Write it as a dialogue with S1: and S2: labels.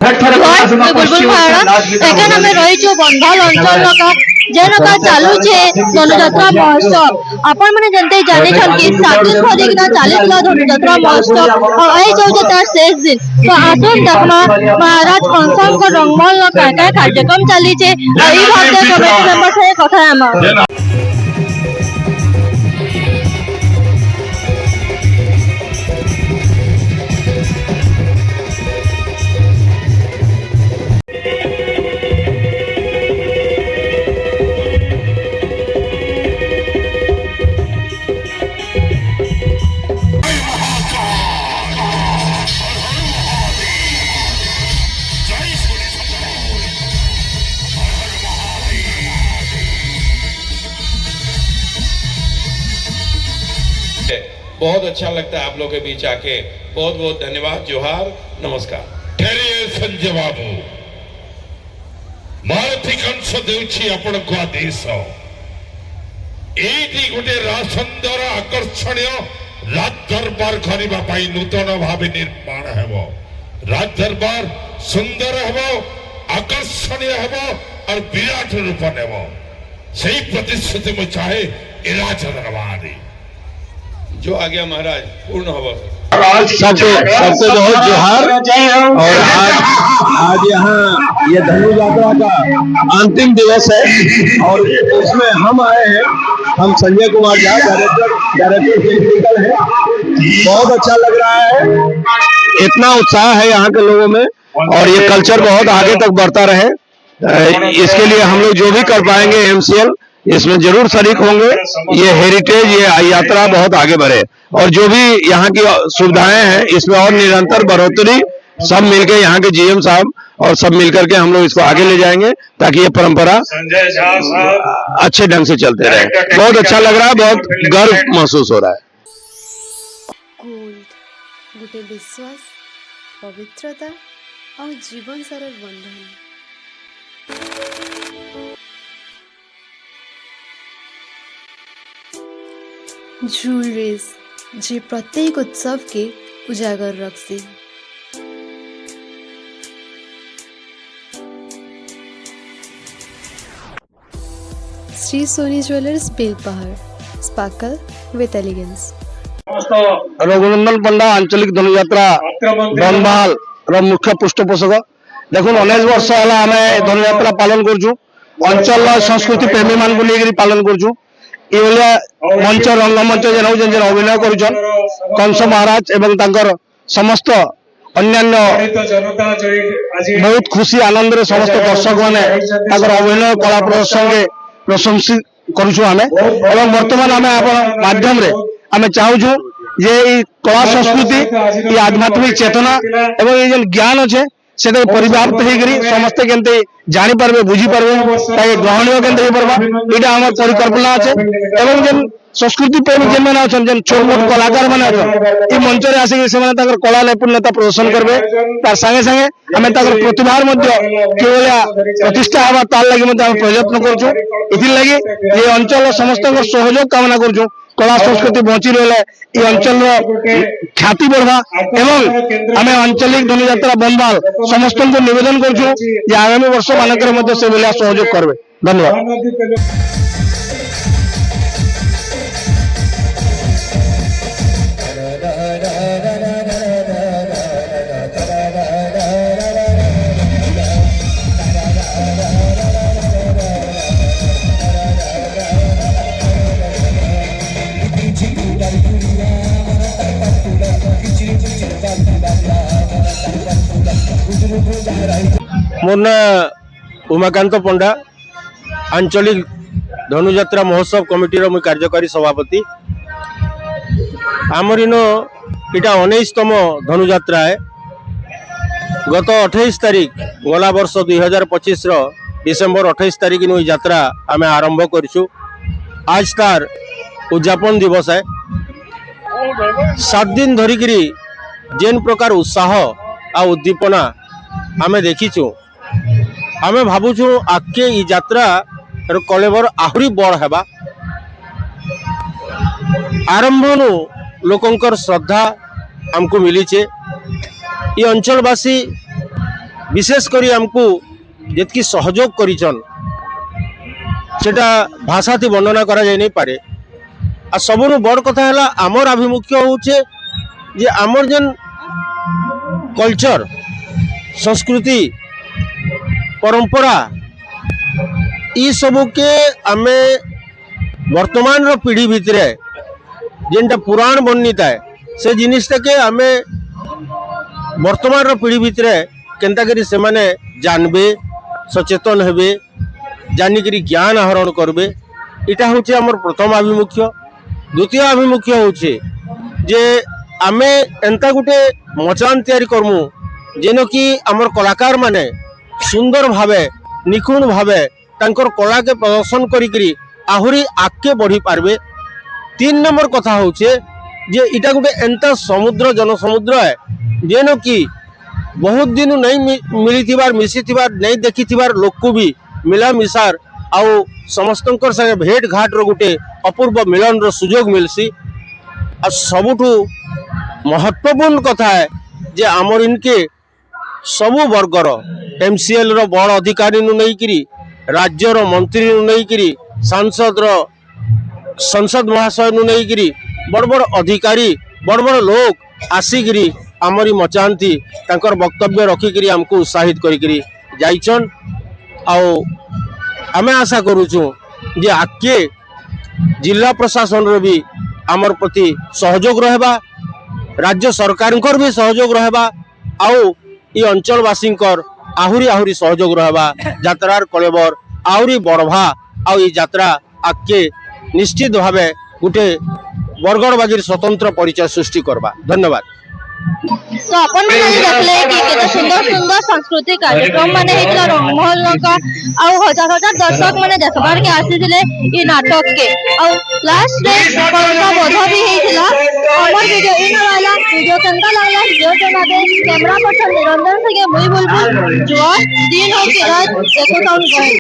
S1: बुलबुल भारत एखान आम रही बंधाल अंचल जेन का चलुचे धनुजात्रा महोत्सव आपण मैंने जनते जानी कि 7 दिन धरिकिना चलीला धनुजात्रा महोत्सव और तार शेष दिन तो आसुन देखमा महाराज कंसम रंगमल काय काय कार्यक्रम चलीचे कमिटी मेंबर से कथा
S2: बहुत अच्छा लगता है आप लोग के बीच आके। बहुत बहुत धन्यवाद। जोहार, नमस्कार।
S3: ठहरिए संजय बाबू, मारुति कंस देउछि आपण को आदेश एठी गोटे सुंदर आकर्षणीय राज दरबार करबा पाई नूतन भाव निर्माण हेबो। राज दरबार सुंदर हेबो, आकर्षणीय हेबो और विराट रूप नेबो। सही प्रतिश्रुति में चाहे इलाज दरबारी
S2: जो आ गया महाराज पूर्ण हो।
S4: सबको बहुत जोहार। और आज यहाँ ये धनु यात्रा का अंतिम दिवस है और इसमें हम आए हैं। हम संजय कुमार झा डायरेक्टर टेक्निकल है। बहुत अच्छा लग रहा है, इतना उत्साह है यहाँ के लोगों में और ये कल्चर बहुत आगे तक बढ़ता रहे। इसके लिए हम लोग जो भी कर पाएंगे MCL इसमें जरूर शरीक होंगे। ये हेरिटेज, ये यात्रा बहुत आगे बढ़े और जो भी यहाँ की सुविधाएं हैं इसमें और निरंतर बढ़ोतरी सब मिलकर यहाँ के GM साहब और सब मिलकर के हम लोग इसको आगे ले जाएंगे ताकि ये परंपरा अच्छे ढंग से चलते रहे। बहुत अच्छा लग रहा है, बहुत गर्व महसूस हो रहा है।
S5: गोटे विश्वास, पवित्रता और जीवन सारा बंधन। ज्वेलरीज जे प्रत्येक उत्सव के उजागर रखसी। Shri Soni Jewellers Belpahar, sparkle with elegance.
S4: Raghunandan Panda आंचलिक धनुयात्रा बनमाल मुख्य पृष्ठपोषक। देखो 19 वर्ष है आम धनुयात्रा पालन करूँ। अंचल संस्कृति प्रेमी मान को लेकर पालन करूँ। मंच रंगमंच जेन अभिनय कर कंस महाराज एवं तांकर समस्त अन्यान्य बहुत खुशी आनंद रे समस्त दर्शक माने अभिनय कला प्रदर्शन के प्रशंसित करूँ आमे। एवं वर्तमान आमे आपण माध्यम रे आमे चाहूँ ये कला संस्कृति, ये आध्यात्मिक चेतना एवं ये जो ज्ञान अच्छे से परिव्याप्त होकर समस्ते केंते जानी पारबे, बुझी पारबे, ताके ग्रहणीय केंते हो पारबा। एटा हमर परिकल्पना अच्छे एवं जेन संस्कृति प्रेमी जेन माने अछन, जेन छोट मोट कलाकार माने अछन, ई मंच रे आसी से माने ताकर कला नैपुण्यता प्रदर्शन करबे। तार संगे संगे हमें ताकर प्रतिभार मध्य केवल प्रतिष्ठा हवा तार लागि मध्य हम प्रयत्न करछु। इथि लागि ये अंचल समस्त सहयोग कामना करछु। कला संस्कृति बची रहे ये अंचल ख्याति बढ़वा एवं आम आंचलिक धनुयात्रा बनवाल समस्त को निवेदन कर आगामी वर्ष मानक से भाया सहयोग करेंगे। धन्यवाद। मोर ना उमाकांत पंडा, आंचलिक धनुयात्रा महोत्सव कमिटी मुझे कार्यकारी सभापति। आमर इन इटा 19तम धनुयात्रा है। गत 28 तारीख गला वर्ष 2025 डिसेम्बर 28 तारीख इन यात्रा आम आरंभ करूँ। आज तार उद्यापन दिवस है। 7 दिन धरिकी जेन प्रकार उत्साह आ उद्दीपना आमे देखीचु, आमे भावुचु आगे ई यात्रा कलेबर आहरी बड़ हेबा। आरंभनु लोकंकर श्रद्धा हमको मिली। ये अंचलवासी
S6: विशेष करी हमको जितकी सहयोग करिछन सेटा भाषा थी वर्णना करा जाय नहीं पारे। आ सबनु बड़ कथा है आमर आभिमुख्य होचे जे आमर जन कल्चर संस्कृति परंपरा ई सबू के आमे वर्तमान रो पीढ़ी भितरे जेनटा पुराण बन्नीता है से जिनिसटा के आमे वर्तमान रो पीढ़ी भितरे केनता करी से माने जानबे सचेतन हेबे जानिकरी ज्ञान आहरण करबे। इटा होचे हमर प्रथम आभिमुख्य। द्वितीय आभिमुख्य होचे जे आमे एंता गुटे मचान तैयारी करमु जेनो कि हमर कलाकार माने सुंदर भावे निखुण भावे तांकर कला के प्रदर्शन करी आहुरी आगे बढ़ी पारबे। 3 नंबर कथा होचे जे इटा गुटे एंता समुद्र जनसमुद्र है जेनो कि बहुत दिन नहीं मिली मिसी नहीं देखी लोक को भी मिला मिसार आउ समस्तंकर संगे भेट घाट रो गुटे अपूर्व मिलन रो सुजोग मिलसी। आ सबुठु महत्वपूर्ण कथा है जे आमर इनके सबु वर्गर एमसीएल रो बड़ अधिकारी नु नहीं करी राज्य रो मंत्री नु नहीं करी सांसद रो संसद महाशय नु नहीं करी बड़ बड़ अधिकारी बड़ बड़ लोग आसिकरी आमरी मचानती तांकर वक्तव्य रखिकरी हमको उत्साहित करिकरी जाइछन। आउ आमे आशा करूछु जे आके जिला प्रशासन रो भी आमर प्रति सहयोग रहबा राज्य सरकार भी सहयोग रहबा आउ ई अंचलवासी आहुरी आहुरी सहयोग रहबा यात्रार कलेबर आहुरी बढ़वा आउ ई यात्रा आके निश्चित भावे गुटे बरगड़बाजीर स्वतंत्र परिचय सृष्टि करबा। धन्यवाद।
S1: तो अपन मैंने देखले कि केते सुंदर सुंदर सांस्कृतिक कार्यक्रम माने हेतला रंगमहल का और हजार हजार दर्शक माने देखबार के आसीथिले ई नाटक के और लास्ट रे कविता बोध भी हेतला। हमर वीडियो इन वाला वीडियो केनता लागला वीडियो बना दे कैमरा पर्सन निरंजन से मुई बुलबुल जो दिन हो के रात देखो तो